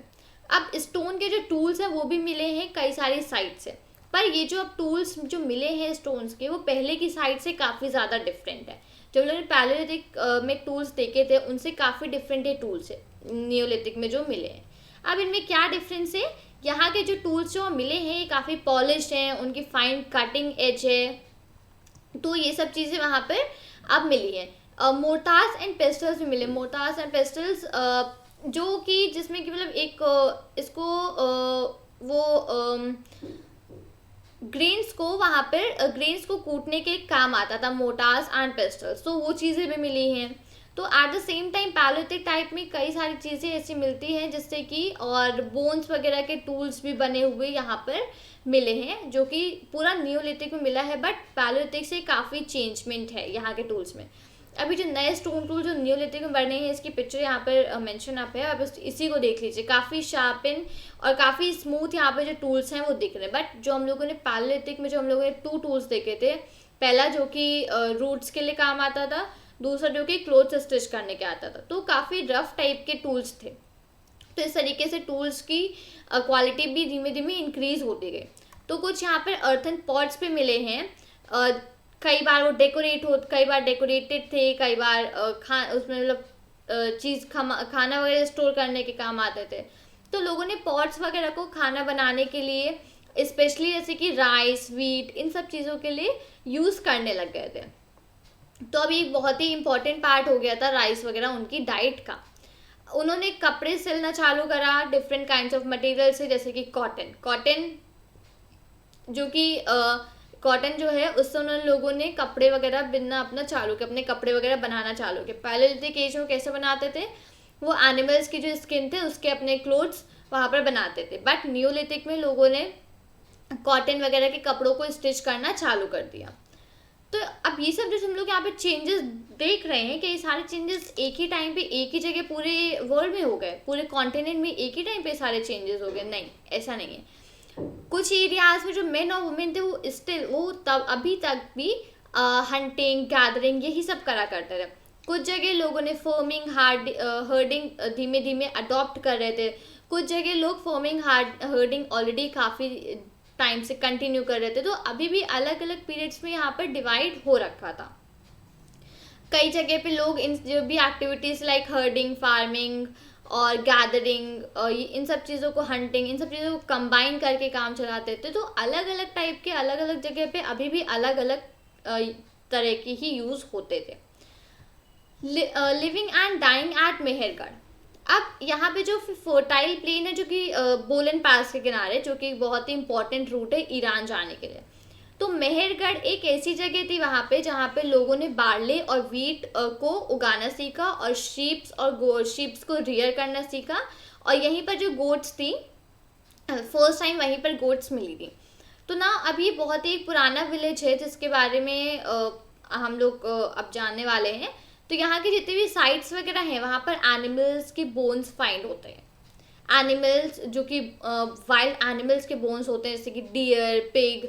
अब स्टोन के जो टूल्स हैं वो भी मिले हैं कई सारी साइट से, पर ये जो अब टूल्स जो मिले हैं स्टोन्स के, वो पहले की साइट से काफ़ी ज़्यादा डिफरेंट है। जो लोगों ने पैलेलिथिक में टूल्स देखे थे उनसे काफ़ी डिफरेंट ये टूल्स है नियोलिथिक में जो मिले हैं। अब इनमें क्या डिफरेंस है, यहाँ के जो टूल्स जो मिले हैं ये काफ़ी पॉलिश्ड हैं, उनकी फाइन कटिंग एज है, तो ये सब चीज़ें वहाँ पर अब मिली हैं। मोर्टार्स एंड पेस्टल्स भी मिले। मोर्टार्स एंड पेस्टल्स जो कि जिसमें कि मतलब एक इसको वो ग्रेन्स को वहाँ पर ग्रेन्स को कूटने के काम आता था, मोर्टार्स एंड पेस्टल्स, तो वो चीज़ें भी मिली हैं। तो at the same time palaeolithic type में कई सारी चीज़ें ऐसी मिलती हैं जिससे कि, और बोन्स वगैरह के टूल्स भी बने हुए यहाँ पर मिले हैं, जो कि पूरा नियोलिथिक में मिला है, बट पैलोलिथिक से काफ़ी चेंजमेंट है यहाँ के टूल्स में। अभी जो नए स्टोन टूल जो नियोलिथिक में बने हैं, इसकी पिक्चर यहाँ पर मेंशन आप है, अब इसी को देख लीजिए, काफ़ी शार्पन और काफ़ी स्मूथ यहाँ पे जो टूल्स हैं वो दिख रहे हैं। बट जो हम लोगों ने पैलोलिथिक में जो हम लोगों ने 2 टूल्स देखे थे, पहला जो कि रूट्स के लिए काम आता था, दूसरा जो कि क्लोथ्स स्टिच करने के आता था, तो काफ़ी रफ टाइप के टूल्स थे। तो इस तरीके से टूल्स की क्वालिटी भी धीमे धीमे इंक्रीज होती गई। तो कुछ यहाँ पर अर्थन पॉट्स पे मिले हैं, कई बार वो कई बार डेकोरेटेड थे, कई बार उसमें मतलब खाना वगैरह स्टोर करने के काम आते थे। तो लोगों ने पॉट्स वगैरह को खाना बनाने के लिए, स्पेशली जैसे कि राइस, वीट, इन सब चीज़ों के लिए यूज़ करने लग गए थे। तो अभी बहुत ही इम्पोर्टेंट पार्ट हो गया था राइस वगैरह उनकी डाइट का। उन्होंने कपड़े सिलना चालू करा डिफरेंट काइंड्स ऑफ मटेरियल से, जैसे कि कॉटन जो कि कॉटन जो है उससे उन लोगों ने कपड़े वगैरह बिनना अपना चालू किया, अपने कपड़े वगैरह बनाना चालू किया। पैलेलिथिक एज में कैसे बनाते थे, वो एनिमल्स की जो स्किन थे उसके अपने क्लोथ्स वहाँ पर बनाते थे। बट नियोलिथिक में लोगों ने कॉटन वगैरह के कपड़ों को स्टिच करना चालू कर दिया। तो अब ये सब जो हम लोग यहाँ पे चेंजेस देख रहे हैं कि ये सारे चेंजेस एक ही टाइम पे एक ही जगह पूरे वर्ल्ड में हो गए, पूरे कॉन्टिनेंट में एक ही टाइम पे सारे चेंजेस हो गए, नहीं, ऐसा नहीं है। कुछ एरियाज में जो मेन और वुमेन थे वो स्टिल वो तब अभी तक भी हंटिंग, गैदरिंग यही सब करा करते थे। कुछ जगह लोगों ने फॉर्मिंग, हर्डिंग धीमे धीमे अडॉप्ट कर रहे थे। कुछ जगह लोग फॉर्मिंग, हर्डिंग ऑलरेडी काफ़ी टाइम से कंटिन्यू कर रहे थे। तो अभी भी अलग अलग पीरियड्स में यहाँ पर डिवाइड हो रखा था। कई जगह पे लोग इन जो भी एक्टिविटीज़ लाइक हर्डिंग, फार्मिंग और गैदरिंग, इन सब चीज़ों को, हंटिंग, इन सब चीज़ों को कंबाइन करके काम चलाते थे। तो अलग अलग टाइप के अलग अलग जगह पे अभी भी अलग अलग तरह के ही यूज़ होते थे। Living and dying at Mehrgarh. अब यहाँ पे जो फर्टाइल प्लेन है जो कि बोलन पास के किनारे, जो कि बहुत ही इंपॉर्टेंट रूट है ईरान जाने के लिए, तो मेहरगढ़ एक ऐसी जगह थी वहाँ पे जहाँ पे लोगों ने बार्ले और वीट को उगाना सीखा और शीप्स को रियर करना सीखा। और यहीं पर जो गोट्स थी, फर्स्ट टाइम वहीं पर गोट्स मिली थी। तो ना अब ये बहुत ही पुराना विलेज है जिसके बारे में हम लोग अब जानने वाले हैं। तो यहाँ की जितनी भी साइट्स वगैरह हैं वहाँ पर एनिमल्स के बोन्स फाइंड होते हैं। एनिमल्स जो कि वाइल्ड एनिमल्स के बोन्स होते हैं, जैसे कि डियर, पिग,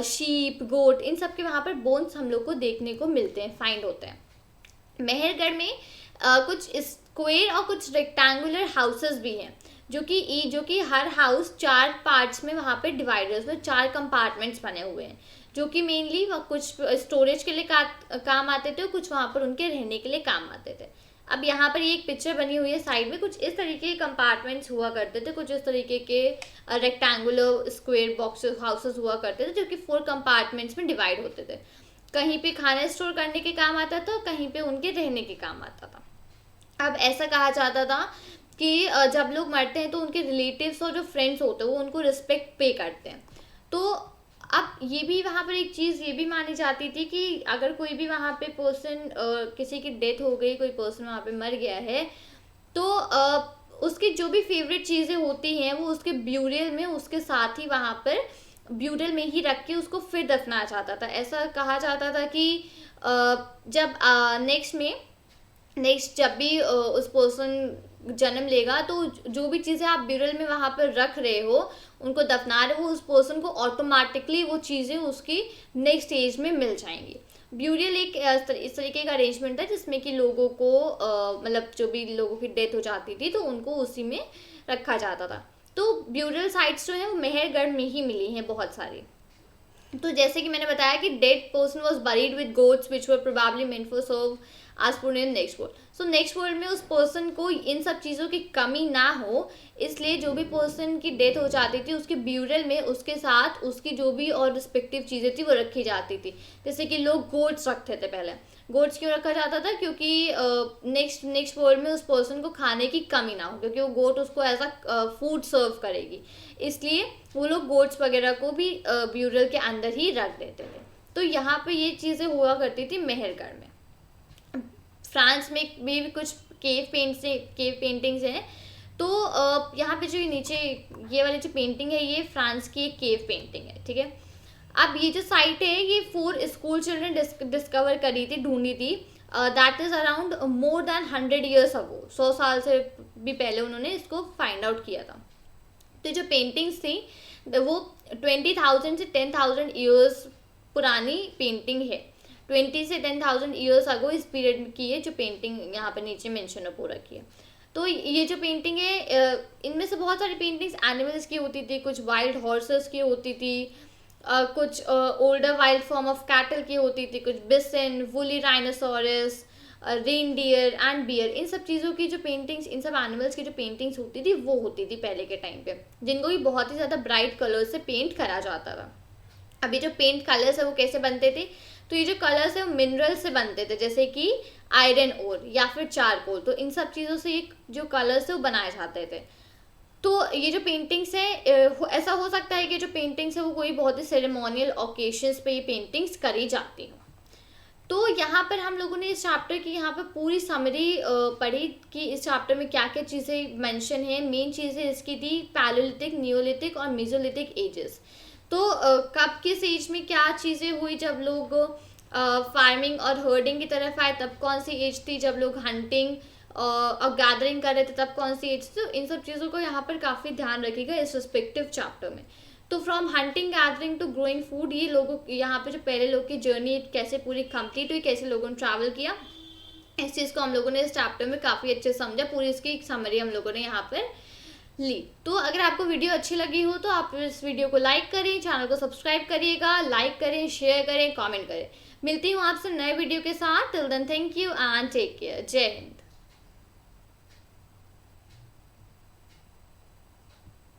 शीप, गोट, इन सब के वहाँ पर बोन्स हम लोग को देखने को मिलते हैं, फाइंड होते हैं। मेहरगढ़ में कुछ स्क्वायर और कुछ रेक्टेंगुलर हाउसेस भी हैं, जो कि हर हाउस 4 पार्ट्स में वहाँ पे डिवाइडर्स में 4 कंपार्टमेंट्स बने हुए हैं, जो कि मेनली कुछ स्टोरेज के लिए काम आते थे और कुछ वहाँ पर उनके रहने के लिए काम आते थे। अब यहाँ पर ये एक पिक्चर बनी हुई है साइड में, कुछ इस तरीके के कंपार्टमेंट्स हुआ करते थे, कुछ इस तरीके के रेक्टेंगुलर स्क्वायर बॉक्सेस हाउसेस हुआ करते थे, जो कि 4 कंपार्टमेंट्स में डिवाइड होते थे। कहीं पे खाना स्टोर करने के काम आता था, कहीं पे उनके रहने के काम आता था। अब ऐसा कहा जाता था कि जब लोग मरते हैं तो उनके रिलेटिव्स और जो फ्रेंड्स होते हैं वो उनको रिस्पेक्ट पे करते हैं। तो अब ये भी वहाँ पर एक चीज़ ये भी मानी जाती थी कि अगर कोई भी वहाँ पे पर्सन, किसी की डेथ हो गई, कोई पर्सन वहाँ पे मर गया है, तो उसकी जो भी फेवरेट चीज़ें होती हैं वो उसके ब्यूरियल में उसके साथ ही वहाँ पर ब्यूरियल में ही रख के उसको फिर दफनाया जाता था। ऐसा कहा जाता था कि जब नेक्स्ट जब भी उस पर्सन जन्म लेगा तो जो भी चीज़ें आप ब्यूरियल में वहाँ पर रख रहे हो, उनको दफना रहे हो, उस पर्सन को ऑटोमेटिकली वो चीज़ें उसकी नेक्स्ट एज में मिल जाएंगी। ब्यूरियल एक इस तरीके का अरेंजमेंट था जिसमें कि लोगों को मतलब जो भी लोगों की डेथ हो जाती थी तो उनको उसी में रखा जाता था। तो ब्यूरियल साइट्स जो हैं वो मेहरगढ़ में ही मिली हैं बहुत सारी। तो जैसे कि मैंने बताया कि dead person was buried with goats which were probably meant for serve आज पूरे next world. So next world में उस पर्सन को इन सब चीज़ों की कमी ना हो, इसलिए जो भी पर्सन की डेथ हो जाती थी उसके ब्यूरल में उसके साथ उसकी जो भी और रिस्पेक्टिव चीज़ें थी वो रखी जाती थी। जैसे कि लोग गोट्स रखते थे पहले। गोट्स क्यों रखा जाता था? क्योंकि नेक्स्ट वर्ल्ड में उस पर्सन को खाने की कमी ना हो, क्योंकि वो गोट उसको एज अ फूड सर्व करेगी, इसलिए वो लोग गोट्स वगैरह को भी ब्यूरल के अंदर ही रख देते थे। तो यहाँ पे ये चीज़ें हुआ करती थी मेहरगढ़ में। फ्रांस में भी कुछ केव पेंटिंग्स हैं। तो यहाँ पे जो नीचे ये वाली जो पेंटिंग है ये फ्रांस की एक केव पेंटिंग है, ठीक है। अब ये जो साइट है ये 4 स्कूल चिल्ड्रन डिस्कवर करी थी, ढूंढी थी। That is around more than 100 years ago, 100 साल से भी पहले उन्होंने इसको फाइंड आउट किया था। तो जो पेंटिंग्स थी वो 20,000 से 10,000 ईयर्स पुरानी पेंटिंग है। 20 से 10,000 ईयर्स अगो इस पीरियड की है जो पेंटिंग यहाँ पे नीचे मेंशन हो रखी है। तो ये जो पेंटिंग है इनमें से बहुत सारी पेंटिंग्स एनिमल्स की होती थी, कुछ वाइल्ड हॉर्सेस की होती थी, कुछ older wild form of cattle की होती थी, कुछ bison, woolly rhinoceros, reindeer and bear. इन सब चीज़ों की जो पेंटिंग्स, इन सब एनिमल्स की जो पेंटिंग्स होती थी वो होती थी पहले के टाइम पे, जिनको भी बहुत ही ज़्यादा ब्राइट कलर से पेंट करा जाता था। अभी जो पेंट कलर्स है वो कैसे बनते थे? तो ये जो कलर्स है वो मिनरल से बनते थे, जैसे कि आयरन ओर या फिर चारकोल। तो इन सब चीज़ों से ये जो कलर्स है वो बनाए जाते थे। तो ये जो पेंटिंग्स है ऐसा हो सकता है कि जो पेंटिंग्स है वो कोई बहुत ही सेरेमोनियल ओकेशंस पे ये पेंटिंग्स करी जाती हैं। तो यहाँ पर हम लोगों ने इस चैप्टर की यहाँ पर पूरी समरी पढ़ी कि इस चैप्टर में क्या क्या चीज़ें मेंशन है। मेन चीज़ें इसकी थी पैलेयोलिथिक, नियोलिथिक और मेसोलिथिक एजेस। तो कब किस एज में क्या चीज़ें हुई, जब लोग फार्मिंग और हर्डिंग की तरफ आए तब कौन सी एज थी, जब लोग हंटिंग और गैदरिंग कर रहे थे तब कौन सी एज थी। तो इन सब चीज़ों को यहाँ पर काफ़ी ध्यान रखिएगा इस रिस्पेक्टिव चैप्टर में। तो from hunting gathering to growing food, ये लोगों यहाँ पे जो पहले लोग की जर्नी कैसे पूरी कंप्लीट हुई, कैसे लोगों ने ट्रैवल किया, इस चीज़ को हम लोगों ने इस चैप्टर में काफ़ी अच्छे से समझा। पूरी इसकी एक समरी हम लोगों ने यहाँ पर ली। तो अगर आपको वीडियो अच्छी लगी हो तो आप इस वीडियो को लाइक करें, चैनल को सब्सक्राइब करिएगा, लाइक करें, शेयर करें, कमेंट करें। मिलती हूँ आपसे नए वीडियो के साथ। Till then thank you and take care. जय हिंद।